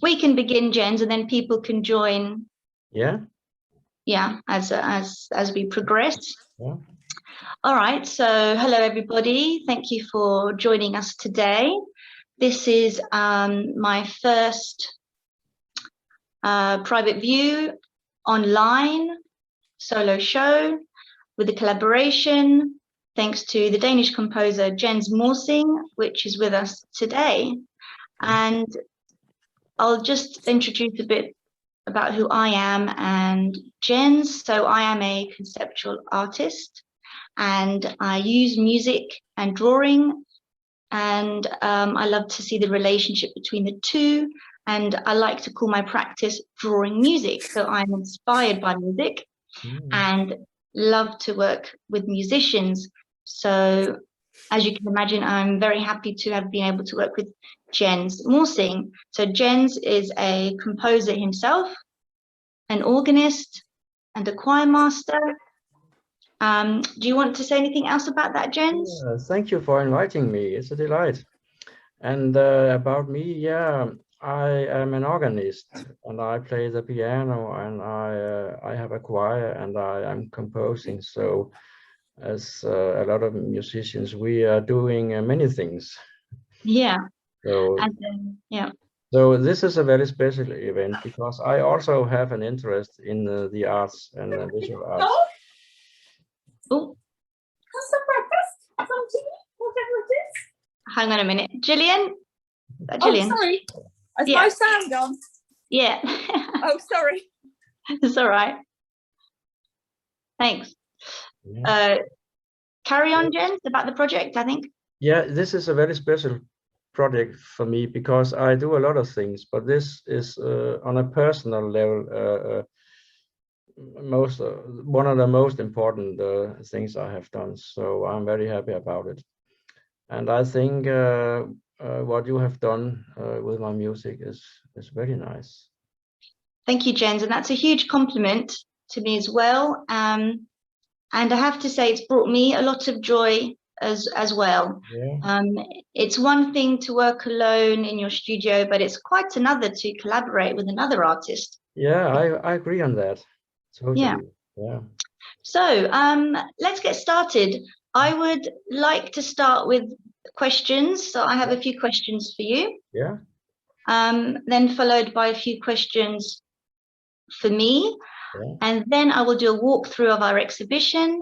we can begin, Jens, and then people can join. Yeah. Yeah, as we progress. Yeah. All right. So hello, everybody. Thank you for joining us today. This is my first private view online solo show with a collaboration thanks to the Danish composer Jens Morsing, which is with us today. And I'll just introduce a bit about who I am and Jens. So I am a conceptual artist and I use music and drawing, and I love to see the relationship between the two, and I like to call my practice drawing music. So I'm inspired by music and love to work with musicians. So as you can imagine, I'm very happy to have been able to work with Jens Morsing. So Jens is a composer himself, an organist and a choir master. Do you want to say anything else about that, Jens? Thank you for inviting me. It's a delight. And about me, yeah, I am an organist and I play the piano, and I have a choir and I am composing. So as a lot of musicians, we are doing many things. Yeah. So, yeah. So this is a very special event because I also have an interest in the arts and visual arts. Oh. Hang on a minute, Gillian. Gillian. Oh, sorry. Has my sound gone? Yeah. Oh, sorry. It's all right. Thanks. Yeah. Carry on, Jens, about the project, I think. Yeah, this is a very special project for me because I do a lot of things, but this is on a personal level one of the most important things I have done. So I'm very happy about it, and I think what you have done with my music is very nice. Thank you, Jens, and that's a huge compliment to me as well. And I have to say, it's brought me a lot of joy as well. Yeah. It's one thing to work alone in your studio, but it's quite another to collaborate with another artist. Yeah, I agree on that. Totally. Yeah. So let's get started. I would like to start with questions. So I have a few questions for you. Yeah. Then followed by a few questions for me. Yeah. And then I will do a walkthrough of our exhibition,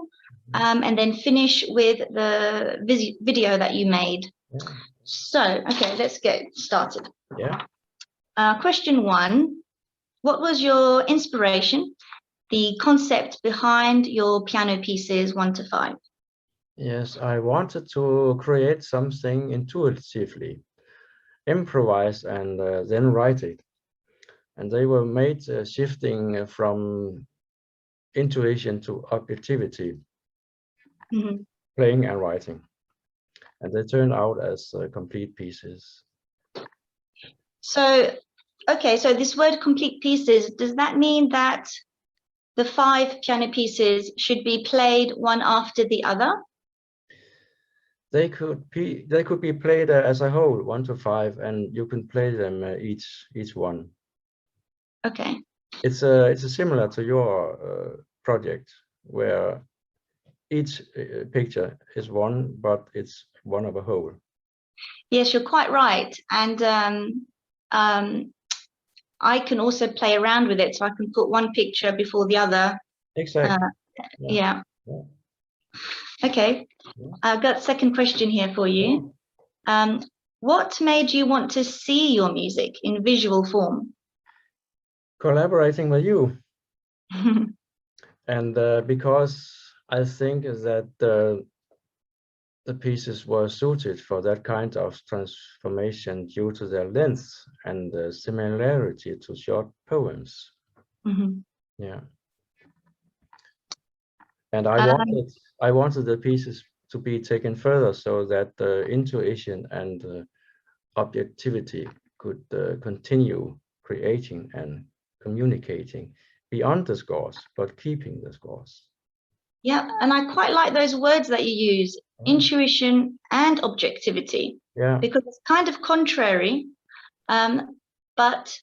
and then finish with the video that you made. Yeah. So, okay, let's get started. Yeah. Question 1, what was your inspiration, the concept behind your piano pieces 1 to 5? Yes, I wanted to create something intuitively, improvise, and then write it. And they were made shifting from intuition to objectivity, playing and writing. And they turned out as complete pieces. So, okay, so this word complete pieces, does that mean that the 5 piano pieces should be played one after the other? They could be played as a whole, 1 to 5, and you can play them each one. Okay. It's similar to your project where each picture is one, but it's one of a whole. Yes, you're quite right, and I can also play around with it, so I can put one picture before the other. Exactly. Yeah. Okay. I've got a second question here for you. What made you want to see your music in visual form? Collaborating with you. And because I think that the pieces were suited for that kind of transformation due to their length and the similarity to short poems. Yeah. And I wanted the pieces to be taken further so that intuition and objectivity could continue creating and communicating beyond the scores, but keeping the scores. Yeah, and I quite like those words that you use, intuition and objectivity. Yeah. Because it's kind of contrary, but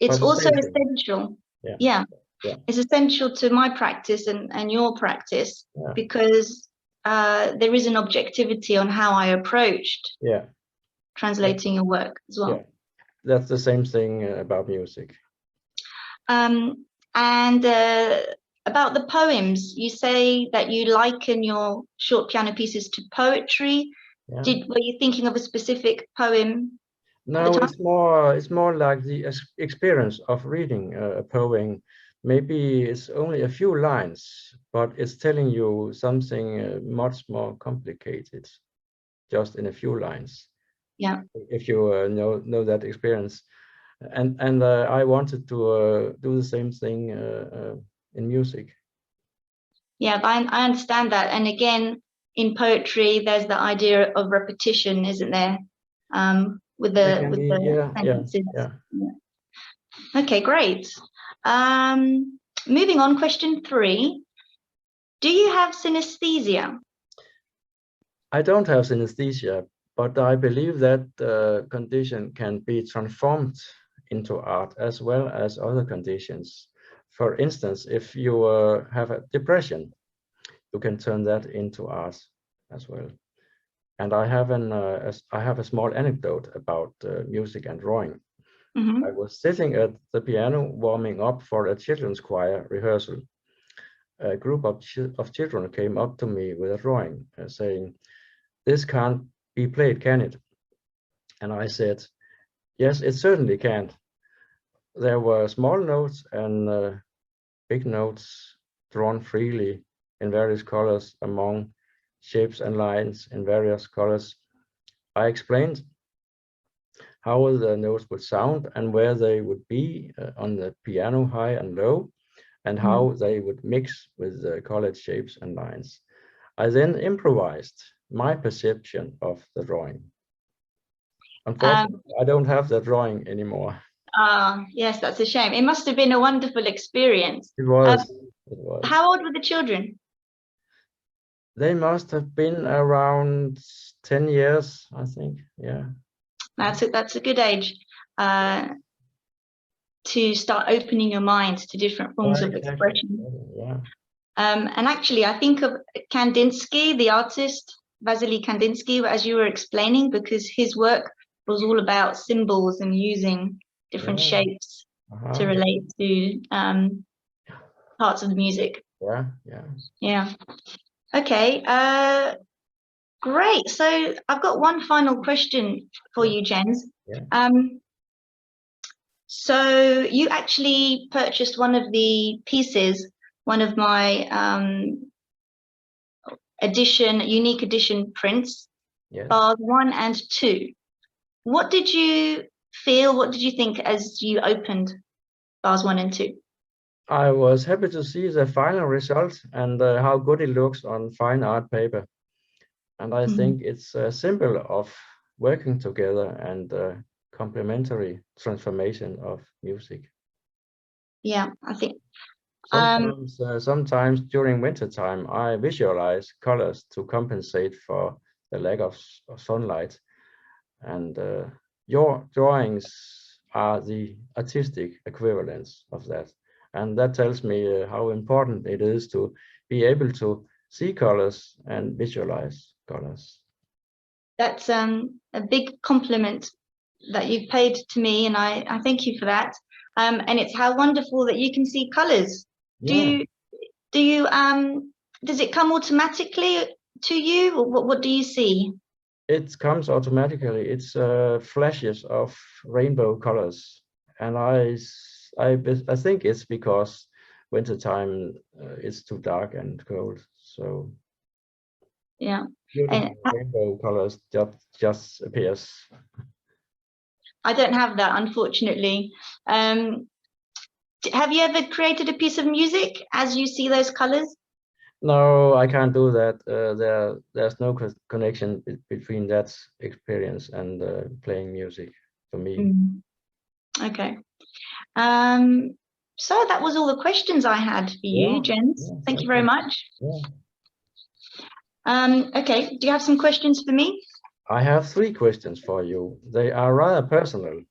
it's But the also same thing. essential. Yeah. Yeah. Yeah. It's essential to my practice and your practice, Yeah. because there is an objectivity on how I approached translating your work as well. Yeah, that's the same thing about music. And about the poems, you say that you liken your short piano pieces to poetry. Yeah. Were you thinking of a specific poem? No, it's more like the experience of reading a poem. Maybe it's only a few lines, but it's telling you something much more complicated, just in a few lines. Yeah. If you know that experience, and I wanted to do the same thing in music. Yeah, I understand that. And again, in poetry, there's the idea of repetition, isn't there? With the sentences. Yeah. Okay, great. Moving on, question 3. Do you have synesthesia? I don't have synesthesia, but I believe that condition can be transformed into art as well as other conditions. For instance, if you have a depression, you can turn that into art as well. And I have a small anecdote about music and drawing. Mm-hmm. I was sitting at the piano warming up for a children's choir rehearsal. A group of children came up to me with a drawing saying, "This can't be played, can it?" And I said, "Yes, it certainly can." There were small notes and big notes drawn freely in various colors among shapes and lines in various colors. I explained how the notes would sound and where they would be on the piano, high and low, and how they would mix with the colored shapes and lines. I then improvised my perception of the drawing. Unfortunately, I don't have the drawing anymore. Yes, that's a shame. It must have been a wonderful experience. It was. How old were the children? They must have been around 10 years, I think. Yeah. That's a good age to start opening your mind to different forms of expression. Yeah. And actually, I think of Kandinsky, the artist, Vasily Kandinsky, as you were explaining, because his work was all about symbols and using different shapes to relate to parts of the music. Yeah. Okay. Great. So I've got one final question for you, Jens. So you actually purchased one of the pieces, one of my unique edition prints, bars 1 and 2. What did you feel? What did you think as you opened bars 1 and 2? I was happy to see the final result and how good it looks on fine art paper. And I think it's a symbol of working together and complementary transformation of music. Yeah, I think sometimes during winter time, I visualize colors to compensate for the lack of sunlight. And your drawings are the artistic equivalents of that. And that tells me how important it is to be able to see colors and visualize colors. That's a big compliment that you've paid to me, and I thank you for that. And it's how wonderful that you can see colors. Yeah. Does it come automatically to you, or what do you see? It comes automatically. It's flashes of rainbow colors, and I think it's because wintertime it's too dark and cold. So yeah, beautiful rainbow colors just appears. I don't have that, unfortunately. Have you ever created a piece of music as you see those colors? No, I can't do that. There's no connection between that experience and playing music for me. Okay. So that was all the questions I had for you, Jens. Thank you very much. Okay, do you have some questions for me? I have 3 questions for you. They are rather personal.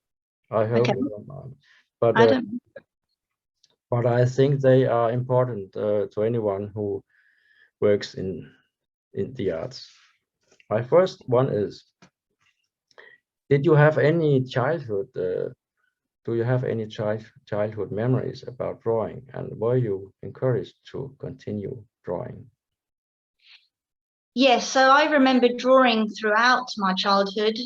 I hope you don't mind. but I don't. but I think they are important to anyone who works in the arts. My first one is, did you have any childhood? Do you have any childhood memories about drawing, and were you encouraged to continue drawing? Yes, so I remember drawing throughout my childhood.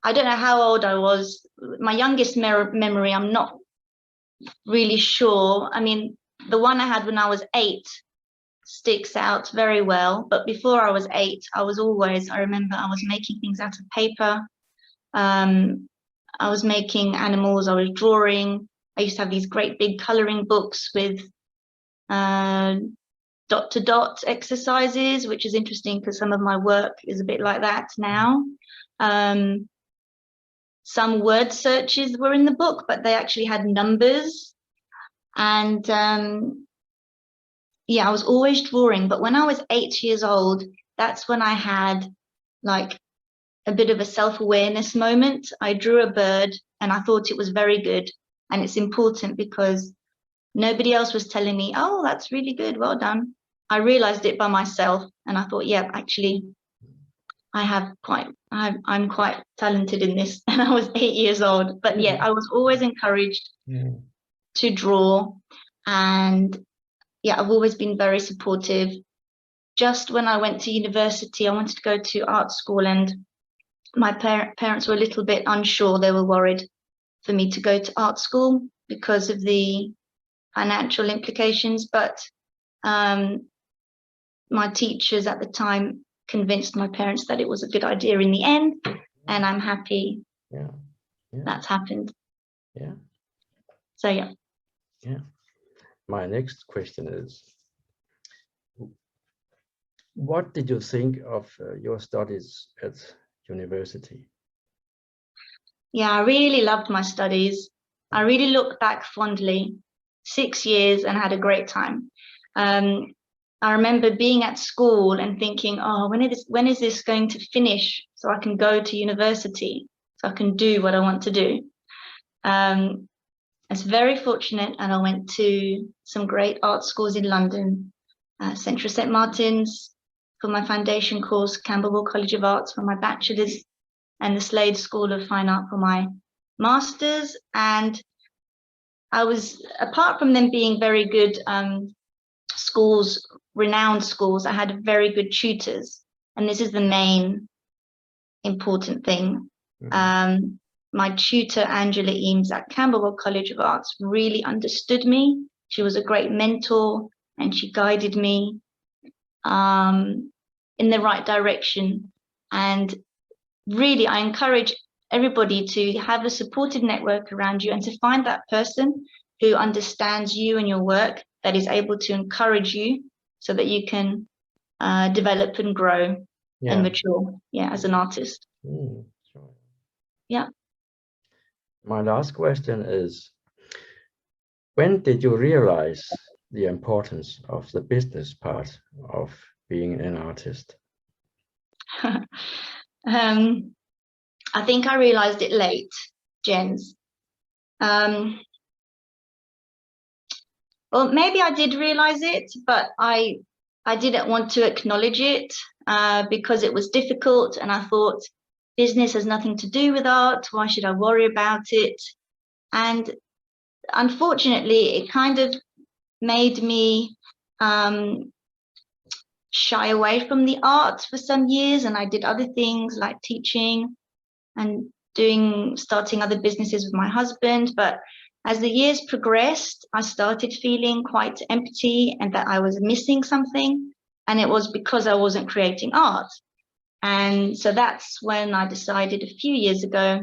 I don't know how old I was. My youngest memory, I'm not really sure. I mean, the one I had when I was 8 sticks out very well. But before I was 8, I remember I was making things out of paper. I was making animals, I was drawing. I used to have these great big coloring books with dot to dot exercises, which is interesting because some of my work is a bit like that now. Some word searches were in the book, but they actually had numbers. And yeah, I was always drawing. But when I was 8 years old, that's when I had like a bit of a self-awareness moment. I drew a bird and I thought it was very good. And it's important because nobody else was telling me, oh, that's really good, well done. I realized it by myself and I thought, yeah, actually, I'm quite talented in this. And I was 8 years old. But yeah, I was always encouraged to draw. And yeah, I've always been very supportive. Just when I went to university, I wanted to go to art school, and my parents were a little bit unsure. They were worried for me to go to art school because of the financial implications. But my teachers at the time convinced my parents that it was a good idea in the end, and I'm happy that's happened. Yeah. So yeah. Yeah. My next question is, what did you think of your studies at university? Yeah, I really loved my studies. I really look back fondly. 6 years and had a great time. I remember being at school and thinking, oh, when is this going to finish so I can go to university, so I can do what I want to do? I was very fortunate and I went to some great art schools in London, Central St. Martin's for my foundation course, Camberwell College of Arts for my bachelor's, and the Slade School of Fine Art for my master's. And I was, apart from them being very good schools, renowned schools, I had very good tutors. And this is the main important thing. My tutor, Angela Eames at Camberwell College of Arts, really understood me. She was a great mentor and she guided me in the right direction. And really, I encourage everybody to have a supportive network around you and to find that person who understands you and your work, that is able to encourage you so that you can develop and grow and mature as an artist. Sure. Yeah. My last question is, when did you realize the importance of the business part of being an artist? I think I realized it late, Jens. Well, maybe I did realize it, but I didn't want to acknowledge it because it was difficult. And I thought, business has nothing to do with art. Why should I worry about it? And unfortunately, it kind of made me shy away from the art for some years. And I did other things like teaching and starting other businesses with my husband. But as the years progressed, I started feeling quite empty and that I was missing something. And it was because I wasn't creating art. And so that's when I decided a few years ago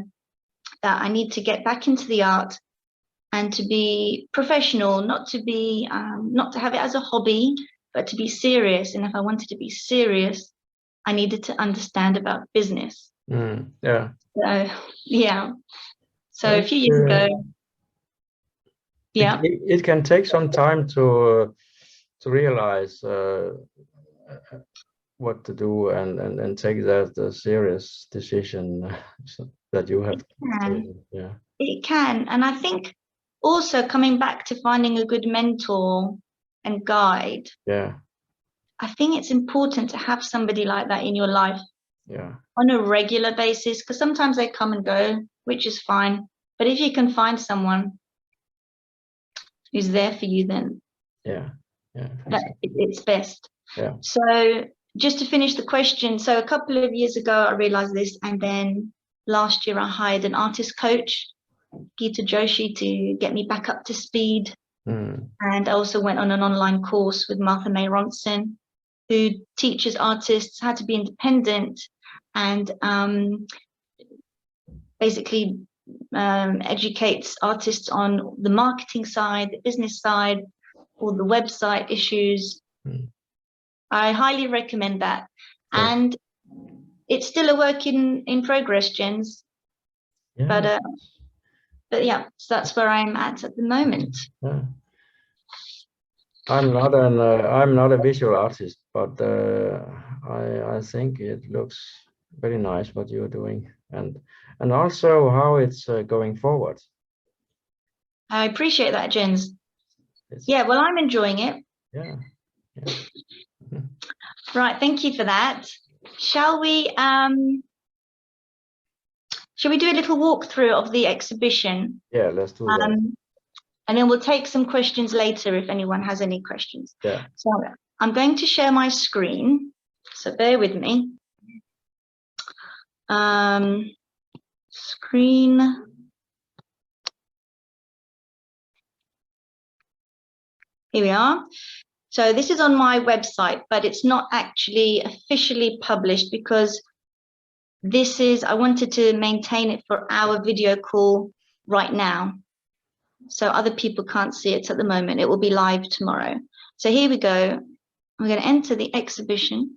that I need to get back into the art and to be professional, not to have it as a hobby, but to be serious. And if I wanted to be serious, I needed to understand about business. Yeah. So yeah. So a few years ago. Yeah. It can take some time to realize what to do and take that serious decision that you have taken. Yeah. it can. And I think also coming back to finding a good mentor and guide. Yeah. I think it's important to have somebody like that in your life. Yeah. On a regular basis, because sometimes they come and go, which is fine. But if you can find someone who's there for you, then it's best. Yeah. So just to finish the question, so a couple of years ago I realized this, and then last year I hired an artist coach, Geeta Joshi, to get me back up to speed. And I also went on an online course with Martha May Ronson, who teaches artists how to be independent and basically educates artists on the marketing side, the business side, or the website issues. I highly recommend that. Yeah. And it's still a work in progress, Jens. Yeah. But yeah, so that's where I'm at the moment. Yeah. I'm not a visual artist, but I think it looks very nice what you're doing, and also how it's going forward. I appreciate that, Jens. Yeah, well, I'm enjoying it. Yeah. Right, thank you for that. Shall we do a little walkthrough of the exhibition? Yeah, let's do that. And then we'll take some questions later if anyone has any questions. Yeah. So I'm going to share my screen, so bear with me. Screen. Here we are. So this is on my website, but it's not actually officially published because I wanted to maintain it for our video call right now. So other people can't see it at the moment. It will be live tomorrow. So here we go. I'm going to enter the exhibition.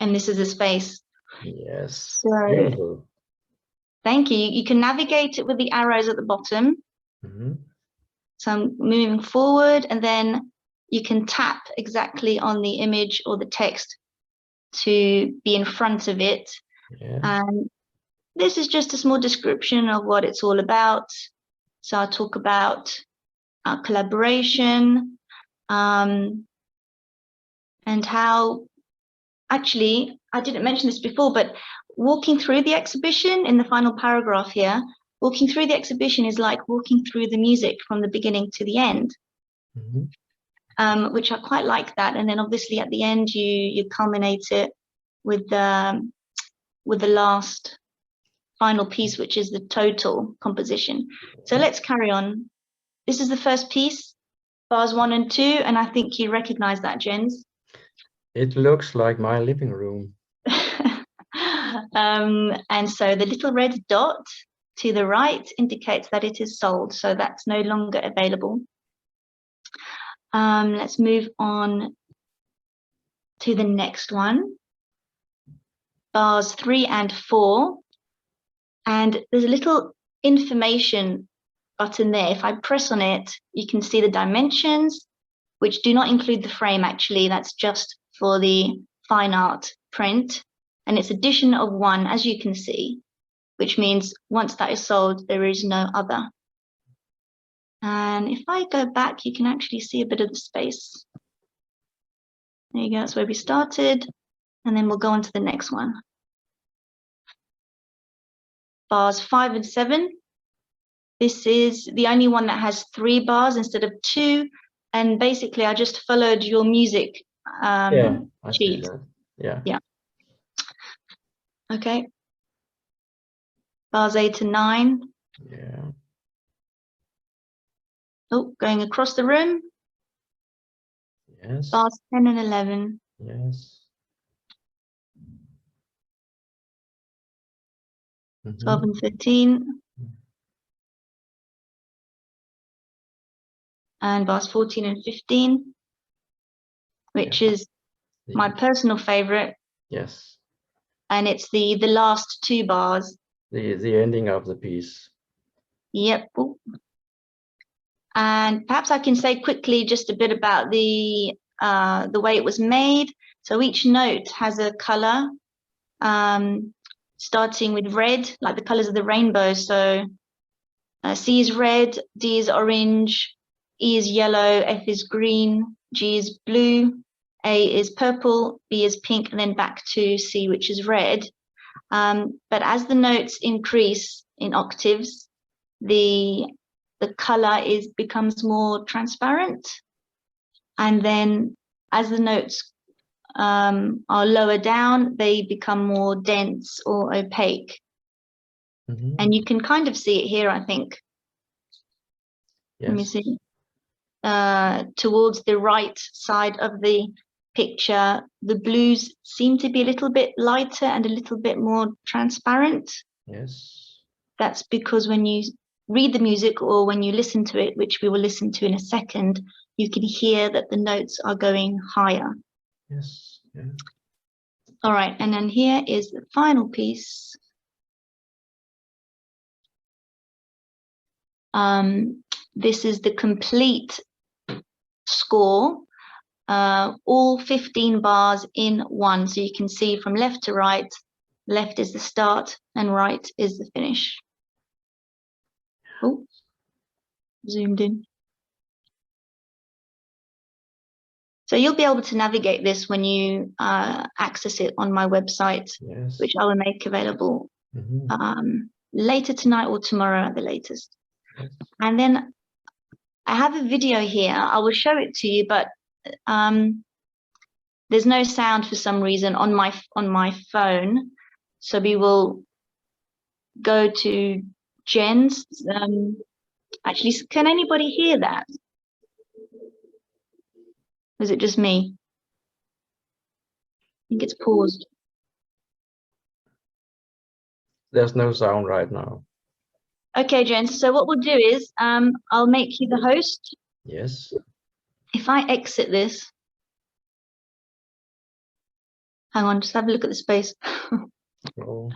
And this is the space. Yes. So, beautiful. Thank you. You can navigate it with the arrows at the bottom. So I'm moving forward, and then you can tap exactly on the image or the text to be in front of it. Yes. And this is just a small description of what it's all about. So I'll talk about our collaboration and how, actually, I didn't mention this before, but walking through the exhibition in the final paragraph here, walking through the exhibition is like walking through the music from the beginning to the end, which I quite like that. And then obviously at the end, you culminate it with the last final piece, which is the total composition. So let's carry on. This is the first piece, bars 1 and 2, and I think you recognize that, Jens. It looks like my living room. And so the little red dot to the right indicates that it is sold, so that's no longer available. Let's move on to the next one, bars 3 and 4, and there's a little information button there. If I press on it, you can see the dimensions, which do not include the frame. Actually, that's just for the fine art print, and it's edition of 1, as you can see, which means once that is sold, there is no other. And if I go back, you can actually see a bit of the space. There you go, that's where we started, and then we'll go on to the next one. Bars 5 and 7. This is the only one that has 3 bars instead of 2, and basically I just followed your music sheet. Yeah. Okay. Bars 8 and 9. Yeah. Oh, going across the room. Yes. Bars 10 and 11. Yes. 12 and 13. And bars 14 and 15, which is my personal favorite. Yes. And it's the last 2 bars. The ending of the piece. Yep. And perhaps I can say quickly just a bit about the the way it was made. So each note has a color, starting with red, like the colors of the rainbow. So C is red, D is orange, E is yellow, F is green, G is blue, A is purple, B is pink, and then back to C, which is red. But as the notes increase in octaves, the color becomes more transparent. And then as the notes are lower down, they become more dense or opaque. Mm-hmm. And you can kind of see it here, I think. Yes. Let me see. Towards the right side of the picture, the blues seem to be a little bit lighter and a little bit more transparent. Yes. That's because when you read the music or when you listen to it, which we will listen to in a second, you can hear that the notes are going higher. Yes. Yeah. All right, and then here is the final piece. This is the complete score, all 15 bars in one. So you can see from left to right, left is the start and right is the finish. Oh, zoomed in. So you'll be able to navigate this when you access it on my website, Yes. which I will make available later tonight or tomorrow at the latest. Yes. And then I have a video here. I will show it to you, but there's no sound for some reason on my phone. So we will go to Jen's. Actually, can anybody hear that? Or is it just me? I think it's paused. There's no sound right now. Okay, Jen. So what we'll do is I'll make you the host. Yes. If I exit this, hang on, just have a look at the space. Oh.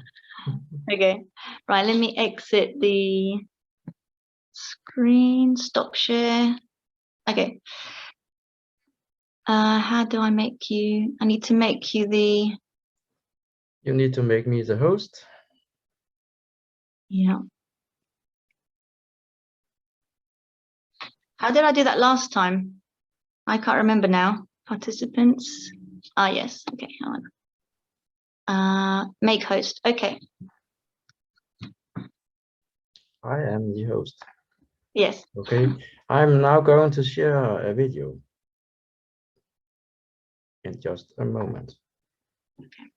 Okay, right, let me exit the screen, stop share. Okay. How do I make you? I need to make you the... You need to make me the host. Yeah. How did I do that last time? I can't remember now. Participants. Ah, yes. Okay, hang on. Make host. Okay. I am the host. Yes. Okay. I'm now going to share a video in just a moment. Okay.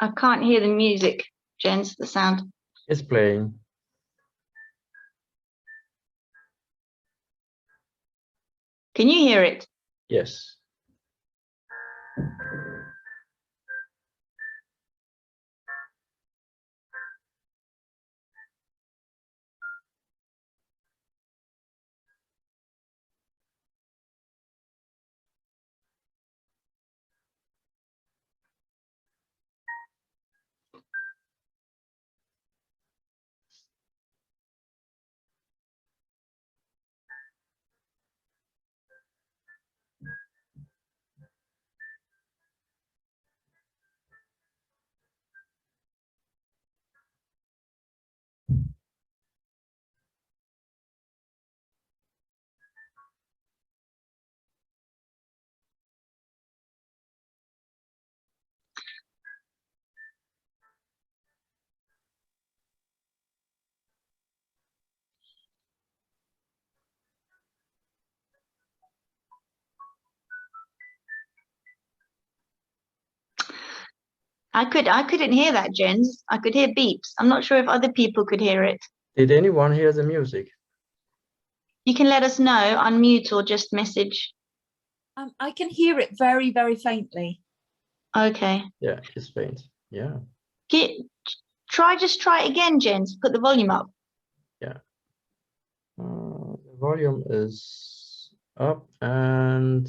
I can't hear the music, Jens, the sound. It's playing. Can you hear it? Yes. I couldn't hear that, Jens. I could hear beeps. I'm not sure if other people could hear it. Did anyone hear the music? You can let us know, unmute or just message. I can hear it very, very faintly. Okay. Yeah, it's faint. Yeah. Just try it again, Jens. Put the volume up. Yeah. The volume is up, and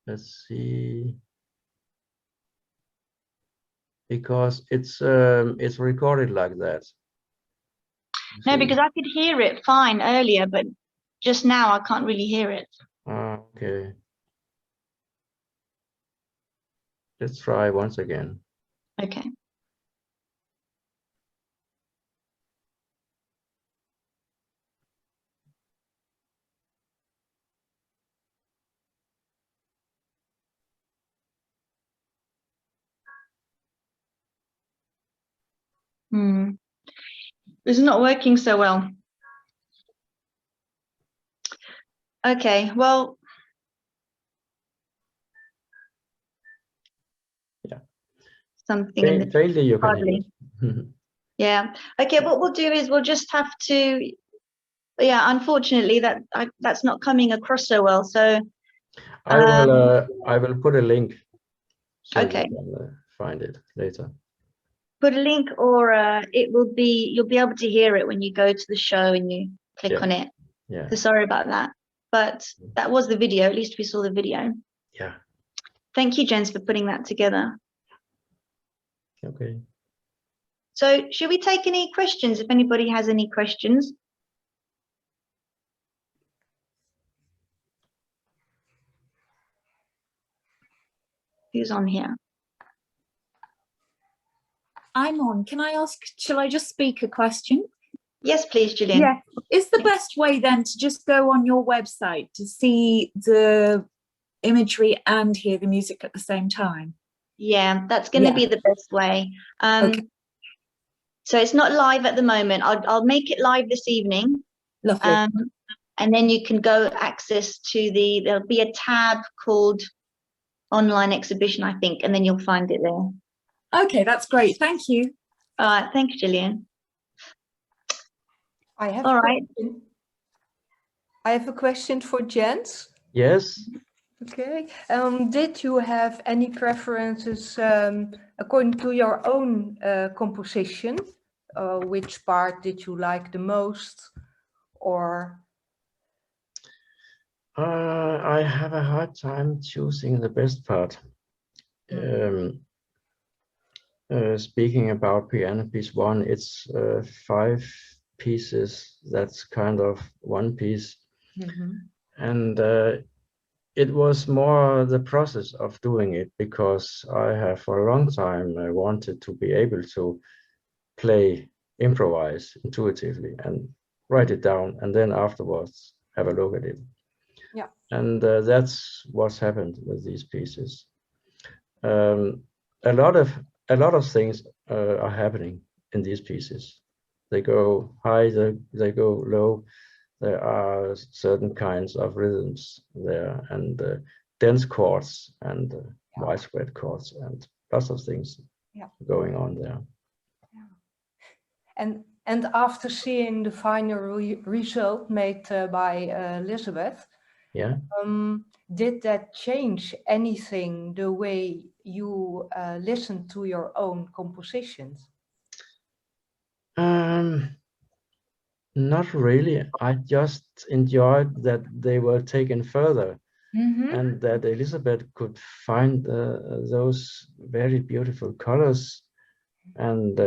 let's see, because it's recorded like that. No, because I could hear it fine earlier, but just now I can't really hear it. Okay. Let's try once again. Okay. This is not working so well. Okay, well. Yeah. Something in the faintly you can hear it. Yeah. Okay, what we'll do is we'll just have to, yeah, unfortunately that's not coming across so well. So I will put a link so okay. you can find it later. Put a link, or you'll be able to hear it when you go to the show and you click on it. Yeah. So sorry about that. But that was the video. At least we saw the video. Yeah. Thank you, Jens, for putting that together. Okay. So should we take any questions if anybody has any questions? Who's on here? I'm on. Can I ask, shall I just speak a question? Yes, please, Julian. Yeah. Is the best way then to just go on your website to see the imagery and hear the music at the same time? Yeah, that's going to be the best way. Okay. So it's not live at the moment. I'll make it live this evening. Lovely. And then you can go access to there'll be a tab called online exhibition, I think, and then you'll find it there. Okay, that's great. Thank you. Thank you, Gillian. I have All a right. question. I have a question for Jens. Yes. Okay. Did you have any preferences according to your own composition? Which part did you like the most, or? I have a hard time choosing the best part. Speaking about piano piece 1, it's 5 pieces. That's kind of one piece. And it was more the process of doing it, because I have for a long time wanted to be able to improvise intuitively and write it down, and then afterwards have a look at it. Yeah. And that's what's happened with these pieces. A lot of things are happening in these pieces. They go high, they go low. There are certain kinds of rhythms there, and dense chords and widespread chords, and lots of things going on there. Yeah. And after seeing the final result made by Elizabeth, did that change anything the way you listen to your own compositions? Not really. I just enjoyed that they were taken further, and that Elizabeth could find those very beautiful colors, and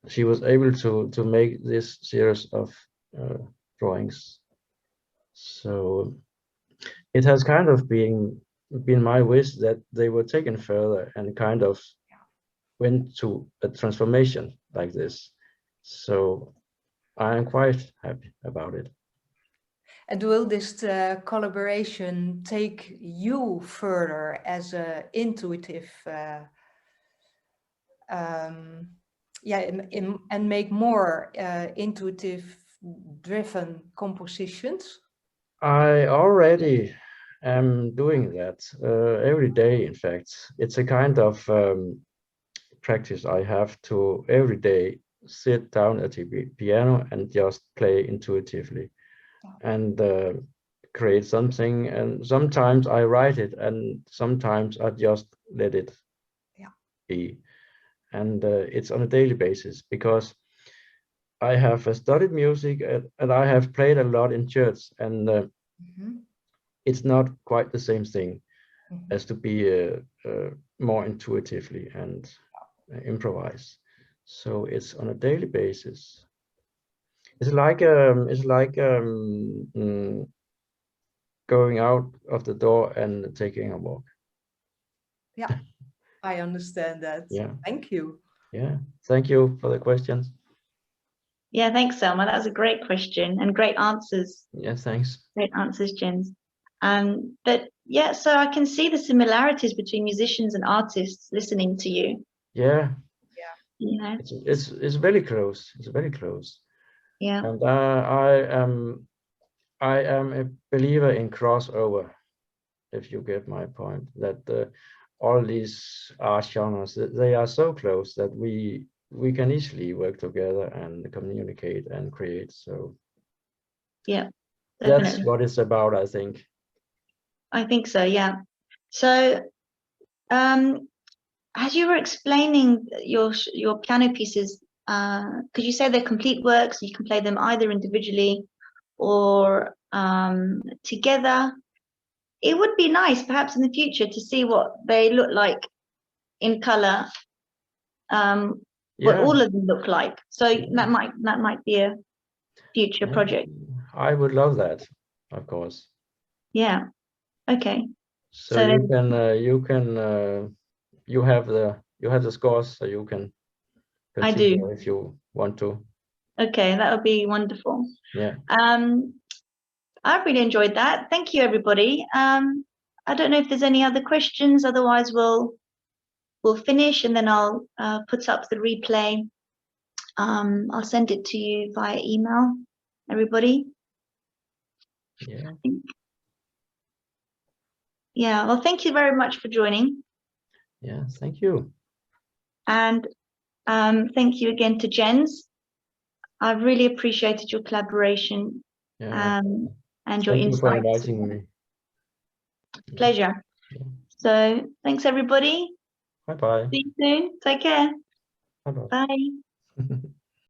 she was able to make this series of drawings. So it has kind of been my wish that they were taken further and kind of went to a transformation like this. So I am quite happy about it. And will this collaboration take you further as an intuitive, and make more intuitive-driven compositions? I already am doing that every day. In fact, it's a kind of practice I have to every day sit down at the piano and just play intuitively and create something. And sometimes I write it, and sometimes I just let it be. And it's on a daily basis, because I have studied music and I have played a lot in church, and it's not quite the same thing as to be more intuitively and improvise. So it's on a daily basis. It's like going out of the door and taking a walk. Yeah, I understand that. Yeah. Thank you. Yeah. Thank you for the questions. Yeah, thanks, Selma. That was a great question and great answers. Yeah, thanks. Great answers, Jens. But yeah, so I can see the similarities between musicians and artists listening to you. Yeah. Yeah. You know, It's very close. It's very close. yeah. And I am a believer in crossover, if you get my point, that all these art genres, they are so close that we can easily work together and communicate and create. So Yeah, that's definitely. what it's about, I think. I think so, yeah. So as you were explaining your piano pieces, could you say they're complete works? You can play them either individually or together. It would be nice, perhaps in the future, to see what they look like in color. What all of them look like. So that might be a future project. I would love that, of course. Yeah. Okay. So you have the scores, so you can I continue do. if you want to. Okay, that would be wonderful. Yeah. I've really enjoyed that. Thank you, everybody. I don't know if there's any other questions. Otherwise, we'll finish, and then I'll put up the replay. I'll send it to you via email, everybody. Yeah. Yeah. Well, thank you very much for joining. Yeah. Thank you. And thank you again to Jens. I've really appreciated your collaboration and your Thank you for insights. inviting me. Pleasure. Yeah. So thanks, everybody. Bye-bye. See you soon. Take care. Bye-bye. Bye.